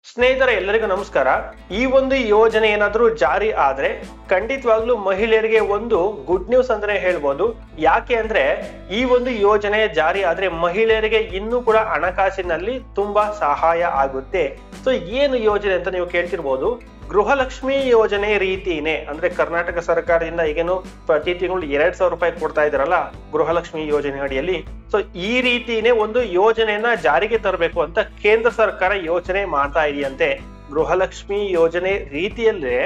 ಸ್ನೇಹಿತರೆ ಎಲ್ಲರಿಗೂ ನಮಸ್ಕಾರ. ಈ ಒಂದು ಯೋಜನೆ ಏನಾದ್ರೂ ಜಾರಿ ಆದ್ರೆ ಖಂಡಿತವಾಗ್ಲೂ ಮಹಿಳೆಯರಿಗೆ ಒಂದು ಗುಡ್ ನ್ಯೂಸ್ ಅಂತಾನೆ ಹೇಳ್ಬೋದು. ಯಾಕೆ ಅಂದ್ರೆ ಈ ಒಂದು ಯೋಜನೆ ಜಾರಿ ಆದ್ರೆ ಮಹಿಳೆಯರಿಗೆ ಇನ್ನೂ ಕೂಡ ಹಣಕಾಸಿನಲ್ಲಿ ತುಂಬಾ ಸಹಾಯ ಆಗುತ್ತೆ. ಸೊ ಏನು ಯೋಜನೆ ಅಂತ ನೀವು ಕೇಳ್ತಿರ್ಬೋದು. ಗೃಹಲಕ್ಷ್ಮಿ ಯೋಜನೆ ರೀತಿನೇ ಅಂದ್ರೆ ಕರ್ನಾಟಕ ಸರ್ಕಾರದಿಂದ ಈಗೇನು ಪ್ರತಿ ತಿಂಗಳು 2,000 ರೂಪಾಯಿ ಕೊಡ್ತಾ ಇದಾರಲ್ಲ ಗೃಹಲಕ್ಷ್ಮಿ ಯೋಜನೆ ಅಡಿಯಲ್ಲಿ. ಸೊ ಈ ರೀತಿನೇ ಒಂದು ಯೋಜನೆಯನ್ನ ಜಾರಿಗೆ ತರಬೇಕು ಅಂತ ಕೇಂದ್ರ ಸರ್ಕಾರ ಯೋಚನೆ ಮಾಡ್ತಾ ಇದೆಯಂತೆ. ಗೃಹಲಕ್ಷ್ಮಿ ಯೋಜನೆ ರೀತಿಯಲ್ಲೇ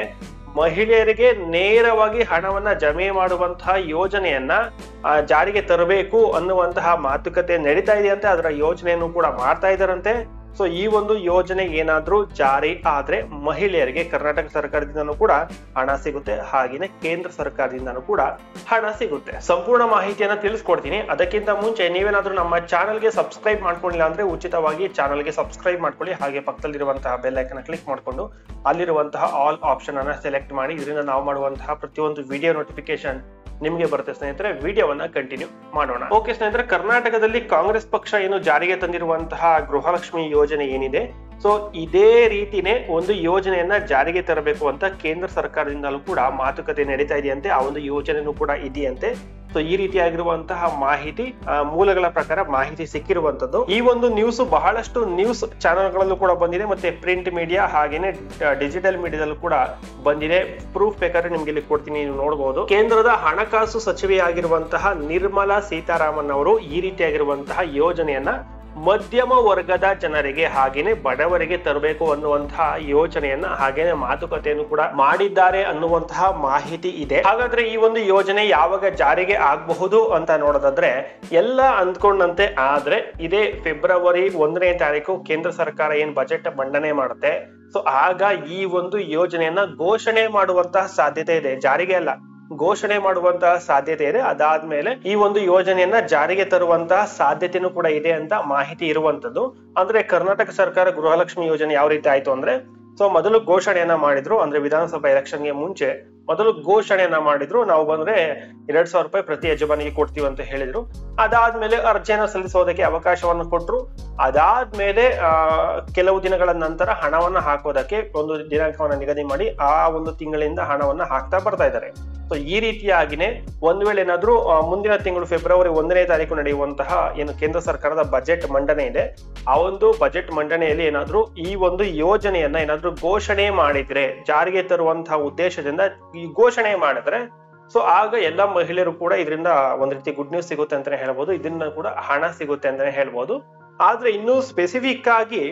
ಮಹಿಳೆಯರಿಗೆ ನೇರವಾಗಿ ಹಣವನ್ನ ಜಮೆ ಮಾಡುವಂತಹ ಯೋಜನೆಯನ್ನ ಜಾರಿಗೆ ತರಬೇಕು ಅನ್ನುವಂತಹ ಮಾತುಕತೆ ನಡೀತಾ ಇದೆಯಂತೆ. ಅದರ ಯೋಜನೆಯನ್ನು ಕೂಡ ಮಾಡ್ತಾ ಇದ್ದಾರಂತೆ. ಸೊ ಈ ಒಂದು ಯೋಜನೆ ಏನಾದ್ರೂ ಜಾರಿ ಆದ್ರೆ ಮಹಿಳೆಯರಿಗೆ ಕರ್ನಾಟಕ ಸರ್ಕಾರದಿಂದನೂ ಕೂಡ ಹಣ ಸಿಗುತ್ತೆ, ಹಾಗೇನೆ ಕೇಂದ್ರ ಸರ್ಕಾರದಿಂದನೂ ಕೂಡ ಹಣ ಸಿಗುತ್ತೆ. ಸಂಪೂರ್ಣ ಮಾಹಿತಿಯನ್ನ ತಿಳಿಸ್ಕೊಡ್ತೀನಿ. ಅದಕ್ಕಿಂತ ಮುಂಚೆ ನೀವೇನಾದ್ರೂ ನಮ್ಮ ಚಾನಲ್ಗೆ ಸಬ್ಸ್ಕ್ರೈಬ್ ಮಾಡ್ಕೊಂಡಿಲ್ಲ ಅಂದ್ರೆ ಉಚಿತವಾಗಿ ಚಾನಲ್ಗೆ ಸಬ್ಸ್ಕ್ರೈಬ್ ಮಾಡ್ಕೊಳ್ಳಿ. ಹಾಗೆ ಪಕ್ಕದಲ್ಲಿರುವಂತಹ ಬೆಲ್ ಐಕನ್ ಕ್ಲಿಕ್ ಮಾಡ್ಕೊಂಡು ಅಲ್ಲಿರುವಂತಹ ಆಲ್ ಆಪ್ಷನ್ ಅನ್ನ ಸೆಲೆಕ್ಟ್ ಮಾಡಿ. ಇದರಿಂದ ನಾವು ಮಾಡುವಂತಹ ಪ್ರತಿಯೊಂದು ವಿಡಿಯೋ ನೋಟಿಫಿಕೇಶನ್ ನಿಮಗೆ ಬರುತ್ತೆ. ಸ್ನೇಹಿತರೆ ವಿಡಿಯೋವನ್ನ ಕಂಟಿನ್ಯೂ ಮಾಡೋಣ. ಓಕೆ ಸ್ನೇಹಿತರೆ, ಕರ್ನಾಟಕದಲ್ಲಿ ಕಾಂಗ್ರೆಸ್ ಪಕ್ಷ ಏನು ಜಾರಿಗೆ ತಂದಿರುವಂತಹ ಗೃಹಲಕ್ಷ್ಮಿ ಯೋಜನೆ ಏನಿದೆ, ಸೊ ಇದೇ ರೀತಿನೇ ಒಂದು ಯೋಜನೆಯನ್ನ ಜಾರಿಗೆ ತರಬೇಕು ಅಂತ ಕೇಂದ್ರ ಸರ್ಕಾರದಿಂದಲೂ ಕೂಡ ಮಾತುಕತೆ ನಡೀತಾ ಇದೆಯಂತೆ. ಆ ಒಂದು ಯೋಜನೆನೂ ಕೂಡ ಇದೆಯಂತೆ. ಸೊ ಈ ರೀತಿಯಾಗಿರುವಂತಹ ಮಾಹಿತಿ ಮೂಲಗಳ ಪ್ರಕಾರ ಮಾಹಿತಿ ಸಿಕ್ಕಿರುವಂತದ್ದು. ಈ ಒಂದು ನ್ಯೂಸ್ ಬಹಳಷ್ಟು ನ್ಯೂಸ್ ಚಾನೆಲ್ಗಳಲ್ಲೂ ಕೂಡ ಬಂದಿದೆ, ಮತ್ತೆ ಪ್ರಿಂಟ್ ಮೀಡಿಯಾ ಹಾಗೇನೆ ಡಿಜಿಟಲ್ ಮೀಡಿಯಾದಲ್ಲೂ ಕೂಡ ಬಂದಿದೆ. ಪ್ರೂಫ್ ಬೇಕಾದ್ರೆ ನಿಮ್ಗೆ ಇಲ್ಲಿ ಕೊಡ್ತೀನಿ, ನೀವು ನೋಡಬಹುದು. ಕೇಂದ್ರದ ಹಣಕಾಸು ಸಚಿವೆಯಾಗಿರುವಂತಹ ನಿರ್ಮಲಾ ಸೀತಾರಾಮನ್ ಅವರು ಈ ರೀತಿಯಾಗಿರುವಂತಹ ಯೋಜನೆಯನ್ನ ಮಧ್ಯಮ ವರ್ಗದ ಜನರಿಗೆ ಹಾಗೇನೆ ಬಡವರಿಗೆ ತರಬೇಕು ಅನ್ನುವಂತಹ ಯೋಜನೆಯನ್ನ ಹಾಗೇನೆ ಮಾತುಕತೆಯನ್ನು ಕೂಡ ಮಾಡಿದ್ದಾರೆ ಅನ್ನುವಂತಹ ಮಾಹಿತಿ ಇದೆ. ಹಾಗಾದ್ರೆ ಈ ಒಂದು ಯೋಜನೆ ಯಾವಾಗ ಜಾರಿಗೆ ಆಗಬಹುದು ಅಂತ ನೋಡೋದಾದ್ರೆ ಎಲ್ಲ ಅಂದ್ಕೊಂಡಂತೆ ಆದ್ರೆ ಇದೇ ಫೆಬ್ರವರಿ 1ನೇ ತಾರೀಕು ಕೇಂದ್ರ ಸರ್ಕಾರ ಏನ್ ಬಜೆಟ್ ಮಂಡನೆ ಮಾಡುತ್ತೆ, ಸೊ ಆಗ ಈ ಒಂದು ಯೋಜನೆಯನ್ನ ಘೋಷಣೆ ಮಾಡುವಂತಹ ಸಾಧ್ಯತೆ ಇದೆ. ಜಾರಿಗೆ ಅಲ್ಲ, ಘೋಷಣೆ ಮಾಡುವಂತಹ ಸಾಧ್ಯತೆ ಇದೆ. ಅದಾದ್ಮೇಲೆ ಈ ಒಂದು ಯೋಜನೆಯನ್ನ ಜಾರಿಗೆ ತರುವಂತಹ ಸಾಧ್ಯತೆನೂ ಕೂಡ ಇದೆ ಅಂತ ಮಾಹಿತಿ ಇರುವಂತದ್ದು. ಅಂದ್ರೆ ಕರ್ನಾಟಕ ಸರ್ಕಾರ ಗೃಹಲಕ್ಷ್ಮಿ ಯೋಜನೆ ಯಾವ ರೀತಿ ಆಯ್ತು ಅಂದ್ರೆ, ಸೊ ಮೊದಲು ಘೋಷಣೆಯನ್ನ ಮಾಡಿದ್ರು, ಅಂದ್ರೆ ವಿಧಾನಸಭಾ ಎಲೆಕ್ಷನ್ಗೆ ಮುಂಚೆ ಮೊದಲು ಘೋಷಣೆಯನ್ನ ಮಾಡಿದ್ರು. ನಾವು ಬಂದ್ರೆ 2,000 ರೂಪಾಯಿ ಪ್ರತಿ ಯಜಮಾನಿಗೆ ಕೊಡ್ತೀವಿ ಅಂತ ಹೇಳಿದ್ರು. ಅದಾದ್ಮೇಲೆ ಅರ್ಜಿಯನ್ನ ಸಲ್ಲಿಸೋದಕ್ಕೆ ಅವಕಾಶವನ್ನು ಕೊಟ್ರು. ಅದಾದ್ಮೇಲೆ ಕೆಲವು ದಿನಗಳ ನಂತರ ಹಣವನ್ನ ಹಾಕೋದಕ್ಕೆ ಒಂದು ದಿನಾಂಕವನ್ನ ನಿಗದಿ ಮಾಡಿ ಆ ಒಂದು ತಿಂಗಳಿಂದ ಹಣವನ್ನ ಹಾಕ್ತಾ ಬರ್ತಾ ಇದ್ದಾರೆ. ಸೊ ಈ ರೀತಿಯಾಗಿನೇ ಒಂದ್ ವೇಳೆ ಏನಾದ್ರೂ ಮುಂದಿನ ತಿಂಗಳು ಫೆಬ್ರವರಿ 1ನೇ ತಾರೀಕು ನಡೆಯುವಂತಹ ಏನು ಕೇಂದ್ರ ಸರ್ಕಾರದ ಬಜೆಟ್ ಮಂಡನೆ ಇದೆ, ಆ ಒಂದು ಬಜೆಟ್ ಮಂಡನೆಯಲ್ಲಿ ಏನಾದ್ರೂ ಈ ಒಂದು ಯೋಜನೆಯನ್ನ ಏನಾದ್ರೂ ಘೋಷಣೆ ಮಾಡಿದ್ರೆ, ಜಾರಿಗೆ ತರುವಂತಹ ಉದ್ದೇಶದಿಂದ ಈ ಘೋಷಣೆ ಮಾಡಿದ್ರೆ, ಸೊ ಆಗ ಎಲ್ಲ ಮಹಿಳೆಯರು ಕೂಡ ಇದರಿಂದ ಒಂದ್ ರೀತಿ ಗುಡ್ ನ್ಯೂಸ್ ಸಿಗುತ್ತೆ ಅಂತಾನೆ ಹೇಳ್ಬೋದು. ಇದರಿಂದ ಕೂಡ ಹಣ ಸಿಗುತ್ತೆ ಅಂತಾನೆ ಹೇಳ್ಬೋದು. ಆದ್ರೆ ಇನ್ನು ಸ್ಪೆಸಿಫಿಕ್ ಆಗಿ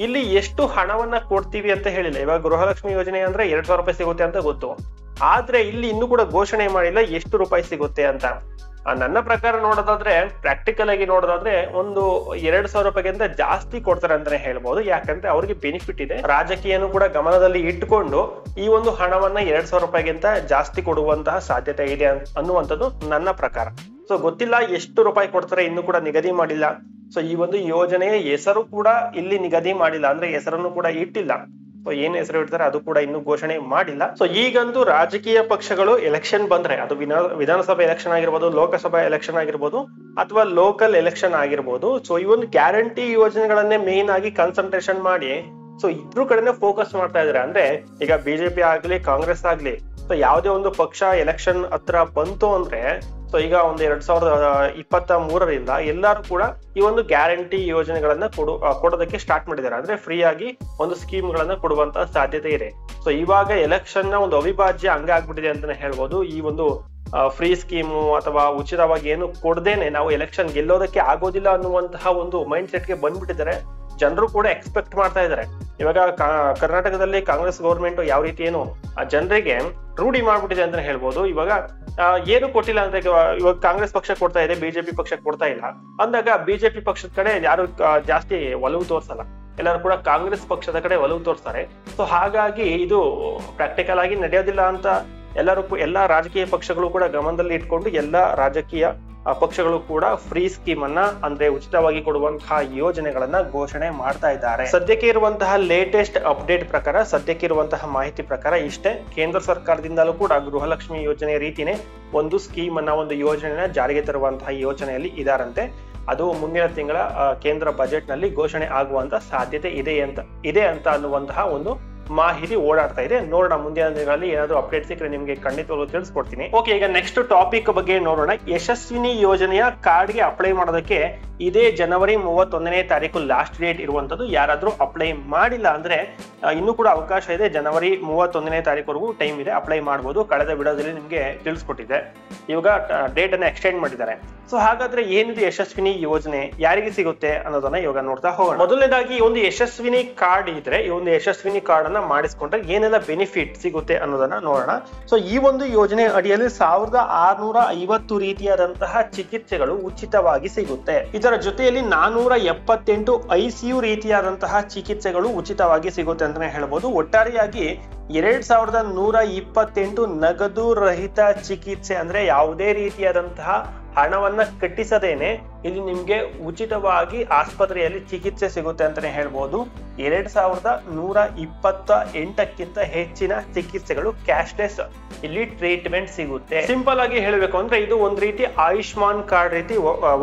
ಇಲ್ಲಿ ಎಷ್ಟು ಹಣವನ್ನ ಕೊಡ್ತೀವಿ ಅಂತ ಹೇಳಿಲ್ಲ. ಇವಾಗ ಗೃಹಲಕ್ಷ್ಮಿ ಯೋಜನೆ ಅಂದ್ರೆ 2,000 ರೂಪಾಯಿ ಸಿಗುತ್ತೆ ಅಂತ ಗೊತ್ತು, ಆದ್ರೆ ಇಲ್ಲಿ ಇನ್ನೂ ಕೂಡ ಘೋಷಣೆ ಮಾಡಿಲ್ಲ ಎಷ್ಟು ರೂಪಾಯಿ ಸಿಗುತ್ತೆ ಅಂತ. ನನ್ನ ಪ್ರಕಾರ ನೋಡೋದಾದ್ರೆ, ಪ್ರಾಕ್ಟಿಕಲ್ ಆಗಿ ನೋಡೋದಾದ್ರೆ ಒಂದು 2,000 ರೂಪಾಯಿಗಿಂತ ಜಾಸ್ತಿ ಕೊಡ್ತಾರೆ ಅಂತಾನೆ ಹೇಳ್ಬೋದು. ಯಾಕಂದ್ರೆ ಅವ್ರಿಗೆ ಬೆನಿಫಿಟ್ ಇದೆ. ರಾಜಕೀಯನೂ ಕೂಡ ಗಮನದಲ್ಲಿ ಇಟ್ಕೊಂಡು ಈ ಒಂದು ಹಣವನ್ನ 2,000 ರೂಪಾಯಿಗಿಂತ ಜಾಸ್ತಿ ಕೊಡುವಂತಹ ಸಾಧ್ಯತೆ ಇದೆ ಅನ್ನುವಂಥದ್ದು ನನ್ನ ಪ್ರಕಾರ. ಸೊ ಗೊತ್ತಿಲ್ಲ ಎಷ್ಟು ರೂಪಾಯಿ ಕೊಡ್ತಾರೆ, ಇನ್ನು ಕೂಡ ನಿಗದಿ ಮಾಡಿಲ್ಲ. ಸೊ ಈ ಒಂದು ಯೋಜನೆಯ ಹೆಸರು ಕೂಡ ಇಲ್ಲಿ ನಿಗದಿ ಮಾಡಿಲ್ಲ, ಅಂದ್ರೆ ಹೆಸರನ್ನು ಕೂಡ ಇಟ್ಟಿಲ್ಲ. ಸೊ ಏನ್ ಹೆಸರು ಇಡ್ತಾರೆ ಅದು ಕೂಡ ಇನ್ನು ಘೋಷಣೆ ಮಾಡಿಲ್ಲ. ಸೊ ಈಗಂತೂ ರಾಜಕೀಯ ಪಕ್ಷಗಳು ಎಲೆಕ್ಷನ್ ಬಂದ್ರೆ, ಅದು ವಿಧಾನಸಭಾ ಎಲೆಕ್ಷನ್ ಆಗಿರ್ಬೋದು, ಲೋಕಸಭಾ ಎಲೆಕ್ಷನ್ ಆಗಿರ್ಬೋದು, ಅಥವಾ ಲೋಕಲ್ ಎಲೆಕ್ಷನ್ ಆಗಿರ್ಬೋದು, ಸೊ ಈ ಒಂದು ಗ್ಯಾರಂಟಿ ಯೋಜನೆಗಳನ್ನೇ ಮೇನ್ ಆಗಿ ಕಾನ್ಸಂಟ್ರೇಷನ್ ಮಾಡಿ ಸೊ ಇಬ್ರು ಕಡೆನೆ ಫೋಕಸ್ ಮಾಡ್ತಾ ಇದಾರೆ. ಅಂದ್ರೆ ಈಗ ಬಿಜೆಪಿ ಆಗ್ಲಿ ಕಾಂಗ್ರೆಸ್ ಆಗ್ಲಿ, ಸೊ ಯಾವುದೇ ಒಂದು ಪಕ್ಷ ಎಲೆಕ್ಷನ್ ಹತ್ರ ಬಂತು ಅಂದ್ರೆ, ಸೊ ಈಗ ಒಂದು 2023ರಿಂದ ಎಲ್ಲರೂ ಕೂಡ ಈ ಒಂದು ಗ್ಯಾರಂಟಿ ಯೋಜನೆಗಳನ್ನ ಕೊಡೋದಕ್ಕೆ ಸ್ಟಾರ್ಟ್ ಮಾಡಿದ್ದಾರೆ. ಅಂದ್ರೆ ಫ್ರೀ ಆಗಿ ಒಂದು ಸ್ಕೀಮ್ ಗಳನ್ನ ಕೊಡುವಂತ ಸಾಧ್ಯತೆ ಇದೆ. ಸೊ ಇವಾಗ ಎಲೆಕ್ಷನ್ ನ ಒಂದು ಅವಿಭಾಜ್ಯ ಅಂಗ ಆಗ್ಬಿಟ್ಟಿದೆ ಅಂತಾನೆ ಹೇಳ್ಬೋದು. ಈ ಒಂದು ಫ್ರೀ ಸ್ಕೀಮು ಅಥವಾ ಉಚಿತವಾಗಿ ಏನು ಕೊಡದೇನೆ ನಾವು ಎಲೆಕ್ಷನ್ ಗೆಲ್ಲೋದಕ್ಕೆ ಆಗೋದಿಲ್ಲ ಅನ್ನುವಂತಹ ಒಂದು ಮೈಂಡ್ ಸೆಟ್ಗೆ ಬಂದ್ಬಿಟ್ಟಿದ್ದಾರೆ. ಜನರು ಕೂಡ ಎಕ್ಸ್ಪೆಕ್ಟ್ ಮಾಡ್ತಾ ಇದ್ದಾರೆ. ಇವಾಗ ಕರ್ನಾಟಕದಲ್ಲಿ ಕಾಂಗ್ರೆಸ್ ಗೌರ್ಮೆಂಟ್ ಯಾವ ರೀತಿ ಏನು ಜನರಿಗೆ ರೂಢಿ ಮಾಡ್ಬಿಟ್ಟಿದೆ ಅಂತ ಹೇಳ್ಬೋದು. ಇವಾಗ ಏನು ಕೊಟ್ಟಿಲ್ಲ ಅಂದ್ರೆ, ಇವಾಗ ಕಾಂಗ್ರೆಸ್ ಪಕ್ಷ ಕೊಡ್ತಾ ಇದೆ, ಬಿಜೆಪಿ ಪಕ್ಷ ಕೊಡ್ತಾ ಇಲ್ಲ ಅಂದಾಗ ಬಿಜೆಪಿ ಪಕ್ಷದ ಕಡೆ ಯಾರು ಜಾಸ್ತಿ ಒಲವು ತೋರ್ಸಲ್ಲ, ಎಲ್ಲರೂ ಕೂಡ ಕಾಂಗ್ರೆಸ್ ಪಕ್ಷದ ಕಡೆ ಒಲವು ತೋರಿಸ್ತಾರೆ. ಸೊ ಹಾಗಾಗಿ ಇದು ಪ್ರಾಕ್ಟಿಕಲ್ ಆಗಿ ನಡೆಯೋದಿಲ್ಲ ಅಂತ ಎಲ್ಲಾ ರಾಜಕೀಯ ಪಕ್ಷಗಳು ಕೂಡ ಗಮನದಲ್ಲಿ ಇಟ್ಕೊಂಡು ಎಲ್ಲಾ ರಾಜಕೀಯ ಪಕ್ಷಗಳು ಕೂಡ ಫ್ರೀ ಸ್ಕೀಮ್ ಅನ್ನ ಅಂದ್ರೆ ಉಚಿತವಾಗಿ ಕೊಡುವಂತಹ ಯೋಜನೆಗಳನ್ನ ಘೋಷಣೆ ಮಾಡ್ತಾ ಇದ್ದಾರೆ. ಸದ್ಯಕ್ಕೆ ಇರುವಂತಹ ಲೇಟೆಸ್ಟ್ ಅಪ್ಡೇಟ್ ಪ್ರಕಾರ, ಸದ್ಯಕ್ಕೆ ಇರುವಂತಹ ಮಾಹಿತಿ ಪ್ರಕಾರ ಇಷ್ಟೇ. ಕೇಂದ್ರ ಸರ್ಕಾರದಿಂದಲೂ ಕೂಡ ಗೃಹಲಕ್ಷ್ಮಿ ಯೋಜನೆ ರೀತಿನೇ ಒಂದು ಸ್ಕೀಮ್ ಅನ್ನ, ಒಂದು ಯೋಜನೆಯನ್ನ ಜಾರಿಗೆ ತರುವಂತಹ ಯೋಜನೆಯಲ್ಲಿ ಇದಾರಂತೆ. ಅದು ಮುಂದಿನ ತಿಂಗಳ ಕೇಂದ್ರ ಬಜೆಟ್ ನಲ್ಲಿ ಘೋಷಣೆ ಆಗುವಂತ ಸಾಧ್ಯತೆ ಇದೆ ಅಂತ ಅನ್ನುವಂತಹ ಒಂದು ಮಾಹಿತಿ ಓಡಾಡ್ತಾ ಇದೆ. ನೋಡೋಣ ಮುಂದಿನ ದಿನಗಳಲ್ಲಿ ಏನಾದ್ರು ಅಪ್ಡೇಟ್ ಸಿಕ್ಕರೆ ನಿಮ್ಗೆ ಖಂಡಿತವಾಗ್ಲೂ ತಿಳಿಸ್ಕೊಡ್ತೀನಿ. ಓಕೆ, ಈಗ ನೆಕ್ಸ್ಟ್ ಟಾಪಿಕ್ ಬಗ್ಗೆ ನೋಡೋಣ. ಯಶಸ್ವಿನಿ ಯೋಜನೆಯ ಕಾರ್ಡ್ಗೆ ಅಪ್ಲೈ ಮಾಡೋದಕ್ಕೆ ಇದೇ ಜನವರಿ 31ನೇ ತಾರೀಕು ಲಾಸ್ಟ್ ಡೇಟ್ ಇರುವಂತದ್ದು. ಯಾರಾದ್ರೂ ಅಪ್ಲೈ ಮಾಡಿಲ್ಲ ಅಂದ್ರೆ ಇನ್ನೂ ಕೂಡ ಅವಕಾಶ ಇದೆ. ಜನವರಿ 31ನೇ ತಾರೀಕುವರೆಗೂ ಟೈಮ್ ಇದೆ, ಅಪ್ಲೈ ಮಾಡಬಹುದು. ಕಳೆದ ವಿಡಿಯೋದಲ್ಲಿ ನಿಮ್ಗೆ ತಿಳಿಸ್ಕೊಟ್ಟಿದ್ದೆ. ಇವಾಗ ಡೇಟ್ ಅನ್ನ ಎಕ್ಸ್ಟೆಂಡ್ ಮಾಡಿದ್ದಾರೆ. ಸೊ ಹಾಗಾದ್ರೆ ಏನಿದೆ ಯಶಸ್ವಿನಿ ಯೋಜನೆ, ಯಾರಿಗೆ ಸಿಗುತ್ತೆ ಅನ್ನೋದನ್ನ ಇವಾಗ ನೋಡ್ತಾ ಹೋಗೋಣ. ಮೊದಲನೇದಾಗಿ ಈ ಒಂದು ಯಶಸ್ವಿನಿ ಕಾರ್ಡ್ ಇದ್ರೆ, ಈ ಒಂದು ಯಶಸ್ವಿನಿ ಕಾರ್ಡ್ ಅನ್ನ ಮಾಡಿಸ್ಕೊಂಡ್ರೆ ಏನೆಲ್ಲ ಬೆನಿಫಿಟ್ ಸಿಗುತ್ತೆ ಅನ್ನೋದನ್ನ ನೋಡೋಣ. ಸೊ ಈ ಒಂದು ಯೋಜನೆ ಅಡಿಯಲ್ಲಿ 1650 ರೀತಿಯಾದಂತಹ ಚಿಕಿತ್ಸೆಗಳು ಉಚಿತವಾಗಿ ಸಿಗುತ್ತೆ. ಇದರ ಜೊತೆಯಲ್ಲಿ 478 ICU ರೀತಿಯಾದಂತಹ ಚಿಕಿತ್ಸೆಗಳು ಉಚಿತವಾಗಿ ಸಿಗುತ್ತೆ ಅಂತಾನೆ ಹೇಳ್ಬೋದು. ಒಟ್ಟಾರೆಯಾಗಿ 2128 ನಗದು ರಹಿತ ಚಿಕಿತ್ಸೆ, ಅಂದ್ರೆ ಯಾವುದೇ ರೀತಿಯಾದಂತಹ ಹಣವನ್ನ ಕಟ್ಟಿಸದೇನೆ ಇಲ್ಲಿ ನಿಮ್ಗೆ ಉಚಿತವಾಗಿ ಆಸ್ಪತ್ರೆಯಲ್ಲಿ ಚಿಕಿತ್ಸೆ ಸಿಗುತ್ತೆ ಅಂತಾನೆ ಹೇಳ್ಬೋದು. 2128ಕ್ಕಿಂತ ಹೆಚ್ಚಿನ ಚಿಕಿತ್ಸೆಗಳು ಕ್ಯಾಶ್ಲೆಸ್ ಇಲ್ಲಿ ಟ್ರೀಟ್ಮೆಂಟ್ ಸಿಗುತ್ತೆ. ಸಿಂಪಲ್ ಆಗಿ ಹೇಳಬೇಕು ಅಂದ್ರೆ ಇದು ಒಂದ್ ರೀತಿ ಆಯುಷ್ಮಾನ್ ಕಾರ್ಡ್ ರೀತಿ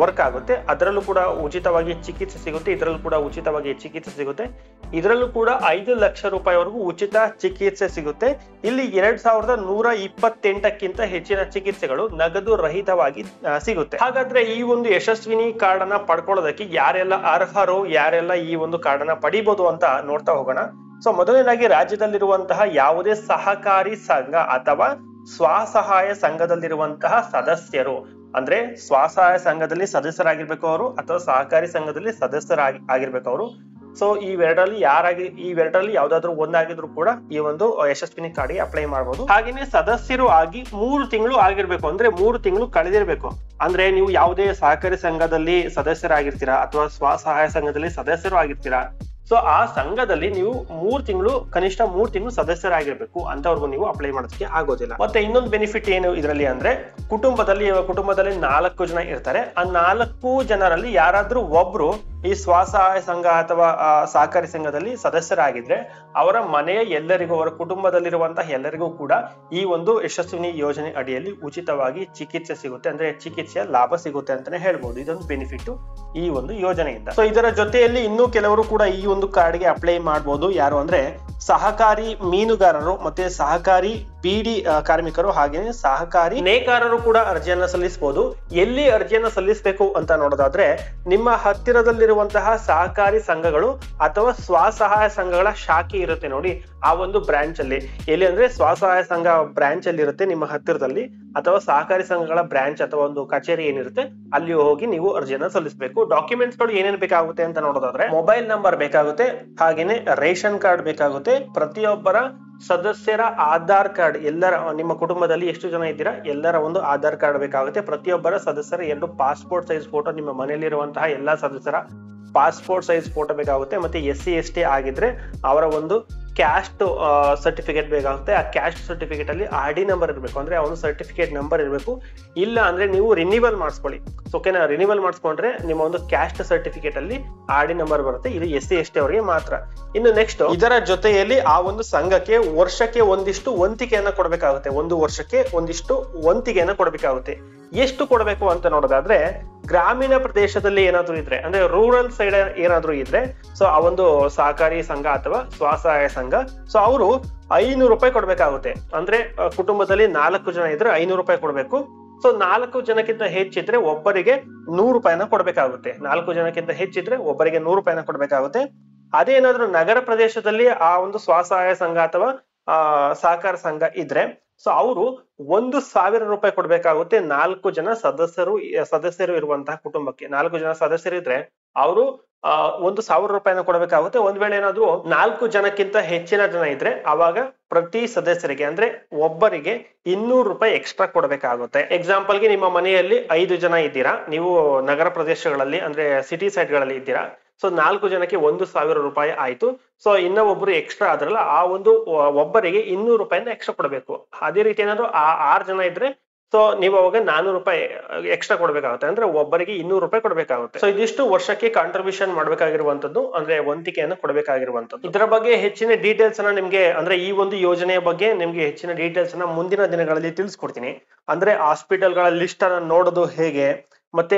ವರ್ಕ್ ಆಗುತ್ತೆ. ಅದರಲ್ಲೂ ಕೂಡ ಉಚಿತವಾಗಿ ಚಿಕಿತ್ಸೆ ಸಿಗುತ್ತೆ, ಇದರಲ್ಲೂ ಕೂಡ ಉಚಿತವಾಗಿ ಚಿಕಿತ್ಸೆ ಸಿಗುತ್ತೆ. ಇದರಲ್ಲೂ ಕೂಡ 5 ಲಕ್ಷ ರೂಪಾಯಿವರೆಗೂ ಉಚಿತ ಚಿಕಿತ್ಸೆ ಸಿಗುತ್ತೆ. ಇಲ್ಲಿ 2128ಕ್ಕಿಂತ ಹೆಚ್ಚಿನ ಚಿಕಿತ್ಸೆಗಳು ನಗದು ರಹಿತವಾಗಿ ಸಿಗುತ್ತೆ. ಹಾಗಾದ್ರೆ ಈ ಒಂದು ಯಶಸ್ವಿನಿ ಕಾರ್ಡ್ ಅನ್ನ ಪಡ್ಕೊಳ್ಳೋದಕ್ಕೆ ಯಾರೆಲ್ಲ ಅರ್ಹರು, ಯಾರೆಲ್ಲ ಈ ಒಂದು ಕಾರ್ಡ್ ಅನ್ನ ಪಡಿಬಹುದು ಅಂತ ನೋಡ್ತಾ ಹೋಗೋಣ. ಸೊ ಮೊದಲನೇದಾಗಿ ರಾಜ್ಯದಲ್ಲಿರುವಂತಹ ಯಾವುದೇ ಸಹಕಾರಿ ಸಂಘ ಅಥವಾ ಸ್ವಸಹಾಯ ಸಂಘದಲ್ಲಿರುವಂತಹ ಸದಸ್ಯರು, ಅಂದ್ರೆ ಸ್ವಸಹಾಯ ಸಂಘದಲ್ಲಿ ಸದಸ್ಯರಾಗಿರ್ಬೇಕು ಅವರು, ಅಥವಾ ಸಹಕಾರಿ ಸಂಘದಲ್ಲಿ ಸದಸ್ಯರಾಗಿರ್ಬೇಕು ಅವರು. ಸೊ ಇವೆರಡರಲ್ಲಿ ಯಾವ್ದಾದ್ರು ಒಂದಾಗಿದ್ರು ಕೂಡ ಈ ಒಂದು ಯಶಸ್ವಿನಿ ಕಾರ್ಡ್ಗೆ ಅಪ್ಲೈ ಮಾಡಬಹುದು. ಹಾಗೇನೆ ಸದಸ್ಯರು ಆಗಿ 3 ತಿಂಗಳು ಆಗಿರ್ಬೇಕು, ಅಂದ್ರೆ 3 ತಿಂಗಳು ಕಳೆದಿರ್ಬೇಕು. ಅಂದ್ರೆ ನೀವು ಯಾವುದೇ ಸಹಕಾರಿ ಸಂಘದಲ್ಲಿ ಸದಸ್ಯರಾಗಿರ್ತೀರಾ ಅಥವಾ ಸ್ವಸಹಾಯ ಸಂಘದಲ್ಲಿ ಸದಸ್ಯರು ಆಗಿರ್ತೀರಾ, ಸೊ ಆ ಸಂಘದಲ್ಲಿ ನೀವು ಕನಿಷ್ಠ 3 ತಿಂಗಳು ಸದಸ್ಯರಾಗಿರ್ಬೇಕು. ಅಂತವ್ರಿಗೂ ನೀವು ಅಪ್ಲೈ ಮಾಡೋದಕ್ಕೆ ಆಗೋದಿಲ್ಲ. ಮತ್ತೆ ಇನ್ನೊಂದು ಬೆನಿಫಿಟ್ ಏನು ಇದರಲ್ಲಿ ಅಂದ್ರೆ, ಕುಟುಂಬದಲ್ಲಿ 4 ಜನ ಇರ್ತಾರೆ. ಆ 4 ಜನರಲ್ಲಿ ಯಾರಾದ್ರೂ ಒಬ್ರು ಈ ಸ್ವಸಹಾಯ ಸಂಘ ಅಥವಾ ಸಹಕಾರಿ ಸಂಘದಲ್ಲಿ ಸದಸ್ಯರಾಗಿದ್ರೆ ಅವರ ಮನೆಯ ಎಲ್ಲರಿಗೂ, ಅವರ ಕುಟುಂಬದಲ್ಲಿರುವಂತಹ ಎಲ್ಲರಿಗೂ ಕೂಡ ಈ ಒಂದು ಯಶಸ್ವಿನಿ ಯೋಜನೆ ಅಡಿಯಲ್ಲಿ ಉಚಿತವಾಗಿ ಚಿಕಿತ್ಸೆ ಸಿಗುತ್ತೆ, ಅಂದ್ರೆ ಚಿಕಿತ್ಸೆಯ ಲಾಭ ಸಿಗುತ್ತೆ ಅಂತಾನೆ ಹೇಳ್ಬೋದು. ಇದೊಂದು ಬೆನಿಫಿಟ್ ಈ ಒಂದು ಯೋಜನೆಯಿಂದ. ಸೊ ಇದರ ಜೊತೆಯಲ್ಲಿ ಇನ್ನೂ ಕೆಲವರು ಕೂಡ ಈ ಒಂದು ಕಾರ್ಡ್ಗೆ ಅಪ್ಲೈ ಮಾಡಬಹುದು. ಯಾರು ಅಂದ್ರೆ ಸಹಕಾರಿ ಮೀನುಗಾರರು, ಮತ್ತೆ ಸಹಕಾರಿ ಬೀಡಿ ಕಾರ್ಮಿಕರು, ಹಾಗೇನೆ ಸಹಕಾರಿ ನೇಕಾರರು ಕೂಡ ಅರ್ಜಿಯನ್ನ ಸಲ್ಲಿಸಬಹುದು. ಎಲ್ಲಿ ಅರ್ಜಿಯನ್ನ ಸಲ್ಲಿಸಬೇಕು ಅಂತ ನೋಡೋದಾದ್ರೆ, ನಿಮ್ಮ ಹತ್ತಿರದಲ್ಲಿರುವಂತಹ ಸಹಕಾರಿ ಸಂಘಗಳು ಅಥವಾ ಸ್ವಸಹಾಯ ಸಂಘಗಳ ಶಾಖೆ ಇರುತ್ತೆ ನೋಡಿ, ಆ ಒಂದು ಬ್ರಾಂಚ್ ಅಲ್ಲಿ. ಎಲ್ಲಿ ಅಂದ್ರೆ ಸ್ವಸಹಾಯ ಸಂಘ ಬ್ರಾಂಚ್ ಅಲ್ಲಿ ಇರುತ್ತೆ ನಿಮ್ಮ ಹತ್ತಿರದಲ್ಲಿ, ಅಥವಾ ಸಹಕಾರಿ ಸಂಘಗಳ ಬ್ರಾಂಚ್ ಅಥವಾ ಒಂದು ಕಚೇರಿ ಏನಿರುತ್ತೆ ಅಲ್ಲಿ ಹೋಗಿ ನೀವು ಅರ್ಜಿಯನ್ನ ಸಲ್ಲಿಸಬೇಕು. ಡಾಕ್ಯುಮೆಂಟ್ಸ್ ಗಳು ಏನೇನು ಬೇಕಾಗುತ್ತೆ ಅಂತ ನೋಡೋದಾದ್ರೆ, ಮೊಬೈಲ್ ನಂಬರ್ ಬೇಕಾಗುತ್ತೆ, ಹಾಗೇನೆ ರೇಷನ್ ಕಾರ್ಡ್ ಬೇಕಾಗುತ್ತೆ, ಪ್ರತಿಯೊಬ್ಬರ ಸದಸ್ಯರ ಆಧಾರ್ ಕಾರ್ಡ್, ಎಲ್ಲರ ನಿಮ್ಮ ಕುಟುಂಬದಲ್ಲಿ ಎಷ್ಟು ಜನ ಇದ್ದೀರಾ ಎಲ್ಲರ ಒಂದು ಆಧಾರ್ ಕಾರ್ಡ್ ಬೇಕಾಗುತ್ತೆ. ಪ್ರತಿಯೊಬ್ಬರ ಸದಸ್ಯರ 2 ಪಾಸ್ಪೋರ್ಟ್ ಸೈಜ್ ಫೋಟೋ, ನಿಮ್ಮ ಮನೆಯಲ್ಲಿರುವಂತಹ ಎಲ್ಲಾ ಸದಸ್ಯರ ಪಾಸ್ಪೋರ್ಟ್ ಸೈಜ್ ಫೋಟೋ ಬೇಕಾಗುತ್ತೆ. ಮತ್ತೆ SC/ST ಆಗಿದ್ರೆ ಅವರ ಒಂದು ಕ್ಯಾಸ್ಟ್ ಸರ್ಟಿಫಿಕೇಟ್ ಬೇಕಾಗುತ್ತೆ. ಆ ಕ್ಯಾಸ್ಟ್ ಸರ್ಟಿಫಿಕೇಟ್ ಅಲ್ಲಿ RD ನಂಬರ್ ಇರಬೇಕು, ಅಂದ್ರೆ ಅವನು ಸರ್ಟಿಫಿಕೇಟ್ ನಂಬರ್ ಇರಬೇಕು. ಇಲ್ಲ ಅಂದ್ರೆ ನೀವು ರಿನಿವಲ್ ಮಾಡಿಸ್ಕೊಳ್ಳಿ. ಓಕೆನಾ, ರಿನಿವಲ್ ಮಾಡಿಸ್ಕೊಂಡ್ರೆ ನಿಮ್ಮ ಒಂದು ಕ್ಯಾಸ್ಟ್ ಸರ್ಟಿಫಿಕೇಟ್ ಅಲ್ಲಿ RD ನಂಬರ್ ಬರುತ್ತೆ. ಇದು SC/ST ಅವರಿಗೆ ಮಾತ್ರ. ಇನ್ನು ನೆಕ್ಸ್ಟ್, ಇದರ ಜೊತೆಯಲ್ಲಿ ಆ ಒಂದು ಸಂಘಕ್ಕೆ ವರ್ಷಕ್ಕೆ ಒಂದಿಷ್ಟು ವಂತಿಗೆಯನ್ನ ಕೊಡಬೇಕಾಗುತ್ತೆ. 1 ವರ್ಷಕ್ಕೆ ಒಂದಿಷ್ಟು ವಂತಿಗೆಯನ್ನ ಕೊಡಬೇಕಾಗುತ್ತೆ. ಎಷ್ಟು ಕೊಡಬೇಕು ಅಂತ ನೋಡೋದಾದ್ರೆ, ಗ್ರಾಮೀಣ ಪ್ರದೇಶದಲ್ಲಿ ಏನಾದ್ರೂ ಇದ್ರೆ, ಅಂದ್ರೆ ರೂರಲ್ ಸೈಡ್ ಏನಾದ್ರೂ ಇದ್ರೆ, ಸೊ ಆ ಒಂದು ಸಹಕಾರಿ ಸಂಘ ಅಥವಾ ಸ್ವಸಹಾಯ ಸಂಘ, ಸೊ ಅವರು 500 ರೂಪಾಯಿ ಕೊಡ್ಬೇಕಾಗುತ್ತೆ. ಅಂದ್ರೆ ಕುಟುಂಬದಲ್ಲಿ 4 ಜನ ಇದ್ರೆ 500 ರೂಪಾಯಿ ಕೊಡ್ಬೇಕು. ಸೊ 4 ಜನಕ್ಕಿಂತ ಹೆಚ್ಚಿದ್ರೆ ಒಬ್ಬರಿಗೆ 100 ರೂಪಾಯಿನ ಕೊಡ್ಬೇಕಾಗುತ್ತೆ. 4 ಜನಕ್ಕಿಂತ ಹೆಚ್ಚಿದ್ರೆ ಒಬ್ಬರಿಗೆ 100 ರೂಪಾಯಿನ ಕೊಡ್ಬೇಕಾಗುತ್ತೆ. ಅದೇನಾದ್ರೂ ನಗರ ಪ್ರದೇಶದಲ್ಲಿ ಆ ಒಂದು ಸ್ವಸಹಾಯ ಸಂಘ ಅಥವಾ ಸಹಕಾರ ಸಂಘ ಇದ್ರೆ, ಸೊ ಅವರು 1000 ರೂಪಾಯಿ ಕೊಡ್ಬೇಕಾಗುತ್ತೆ. 4 ಜನ ಸದಸ್ಯರು ಇರುವಂತಹ ಕುಟುಂಬಕ್ಕೆ 4 ಜನ ಸದಸ್ಯರಿದ್ರೆ ಅವರು 1000 ರೂಪಾಯಿನ ಕೊಡಬೇಕಾಗುತ್ತೆ. ಒಂದ್ ವೇಳೆ ಏನಾದ್ರು 4 ಜನಕ್ಕಿಂತ ಹೆಚ್ಚಿನ ಜನ ಇದ್ರೆ ಅವಾಗ ಪ್ರತಿ ಸದಸ್ಯರಿಗೆ, ಅಂದ್ರೆ ಒಬ್ಬರಿಗೆ 200 ರೂಪಾಯಿ ಎಕ್ಸ್ಟ್ರಾ ಕೊಡಬೇಕಾಗುತ್ತೆ. ಎಕ್ಸಾಂಪಲ್ ಗೆ ನಿಮ್ಮ ಮನೆಯಲ್ಲಿ 5 ಜನ ಇದ್ದೀರಾ, ನೀವು ನಗರ ಪ್ರದೇಶಗಳಲ್ಲಿ ಅಂದ್ರೆ ಸಿಟಿ ಸೈಡ್ ಗಳಲ್ಲಿ ಇದ್ದೀರಾ. ಸೊ 4 ಜನಕ್ಕೆ 1000 ರೂಪಾಯಿ ಆಯ್ತು. ಸೊ ಇನ್ನ ಒಬ್ರು ಎಕ್ಸ್ಟ್ರಾ ಆದ್ರಲ್ಲ, ಆ ಒಂದು ಒಬ್ಬರಿಗೆ 200 ರೂಪಾಯಿನ ಎಕ್ಸ್ಟ್ರಾ ಕೊಡಬೇಕು. ಅದೇ ರೀತಿ ಏನಾದ್ರು 6 ಜನ ಇದ್ರೆ, ಸೊ ನೀವು ಅವಾಗ 400 ರೂಪಾಯಿ ಎಕ್ಸ್ಟ್ರಾ ಕೊಡ್ಬೇಕಾಗುತ್ತೆ, ಅಂದ್ರೆ ಒಬ್ಬರಿಗೆ 200 ರೂಪಾಯಿ ಕೊಡ್ಬೇಕಾಗುತ್ತೆ. ಸೊ ಇದಿಷ್ಟು ವರ್ಷಕ್ಕೆ ಕಾಂಟ್ರಿಬ್ಯೂಷನ್ ಮಾಡ್ಬೇಕಾಗಿರುವಂತದ್ದು, ಅಂದ್ರೆ ವಂತಿಕೆಯನ್ನು ಕೊಡಬೇಕಾಗಿರುವಂತದ್ದು. ಇದರ ಬಗ್ಗೆ ಹೆಚ್ಚಿನ ಡೀಟೇಲ್ಸ್ ಅನ್ನ ನಿಮ್ಗೆ, ಅಂದ್ರೆ ಈ ಒಂದು ಯೋಜನೆಯ ಬಗ್ಗೆ ನಿಮ್ಗೆ ಹೆಚ್ಚಿನ ಡೀಟೇಲ್ಸ್ ಅನ್ನ ಮುಂದಿನ ದಿನಗಳಲ್ಲಿ ತಿಳಿಸ್ಕೊಡ್ತೀನಿ. ಅಂದ್ರೆ ಹಾಸ್ಪಿಟಲ್ಗಳ ಲಿಸ್ಟ್ ಅನ್ನ ನೋಡೋದು ಹೇಗೆ, ಮತ್ತೆ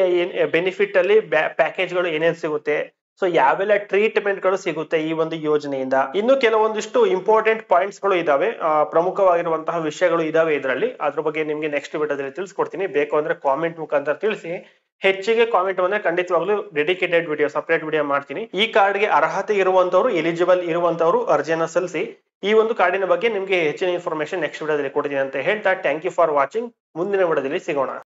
ಬೆನಿಫಿಟ್ ಅಲ್ಲಿ ಪ್ಯಾಕೇಜ್ಗಳು ಏನೇನ್ ಸಿಗುತ್ತೆ, ಸೊ ಯಾವೆಲ್ಲ ಟ್ರೀಟ್ಮೆಂಟ್ ಗಳು ಸಿಗುತ್ತೆ ಈ ಒಂದು ಯೋಜನೆಯಿಂದ, ಇನ್ನು ಕೆಲವೊಂದಿಷ್ಟು ಇಂಪಾರ್ಟೆಂಟ್ ಪಾಯಿಂಟ್ಸ್ ಗಳು ಇದಾವೆ, ಪ್ರಮುಖವಾಗಿರುವಂತಹ ವಿಷಯಗಳು ಇದಾವೆ ಇದರಲ್ಲಿ. ಅದ್ರ ಬಗ್ಗೆ ನಿಮ್ಗೆ ನೆಕ್ಸ್ಟ್ ವಿಡಿಯೋದಲ್ಲಿ ತಿಳಿಸ್ಕೊಡ್ತೀನಿ. ಬೇಕು ಅಂದ್ರೆ ಕಾಮೆಂಟ್ ಮುಖಾಂತರ ತಿಳಿಸಿ. ಹೆಚ್ಚಿಗೆ ಕಾಮೆಂಟ್ ಬಂದ್ರೆ ಖಂಡಿತವಾಗ್ಲೂ ಡೆಡಿಕೇಟೆಡ್ ವಿಡಿಯೋ, ಸಪರೇಟ್ ವಿಡಿಯೋ ಮಾಡ್ತೀನಿ. ಈ ಕಾರ್ಡ್ಗೆ ಅರ್ಹತೆ ಇರುವಂತವ್ರು, ಎಲಿಜಿಬಲ್ ಇರುವಂತವ್ರು ಅರ್ಜಿಯನ್ನ ಸಲ್ಲಿಸಿ. ಈ ಒಂದು ಕಾರ್ಡಿನ ಬಗ್ಗೆ ನಿಮ್ಗೆ ಹೆಚ್ಚಿನ ಇನ್ಫಾರ್ಮೇಶನ್ ನೆಕ್ಸ್ಟ್ ವಿಡಿಯೋದಲ್ಲಿ ಕೊಡ್ತೀನಿ ಅಂತ ಹೇಳ್ತಾ ಥ್ಯಾಂಕ್ ಯು ಫಾರ್ ವಾಚಿಂಗ್. ಮುಂದಿನ ವಿಡಿಯೋದಲ್ಲಿ ಸಿಗೋಣ.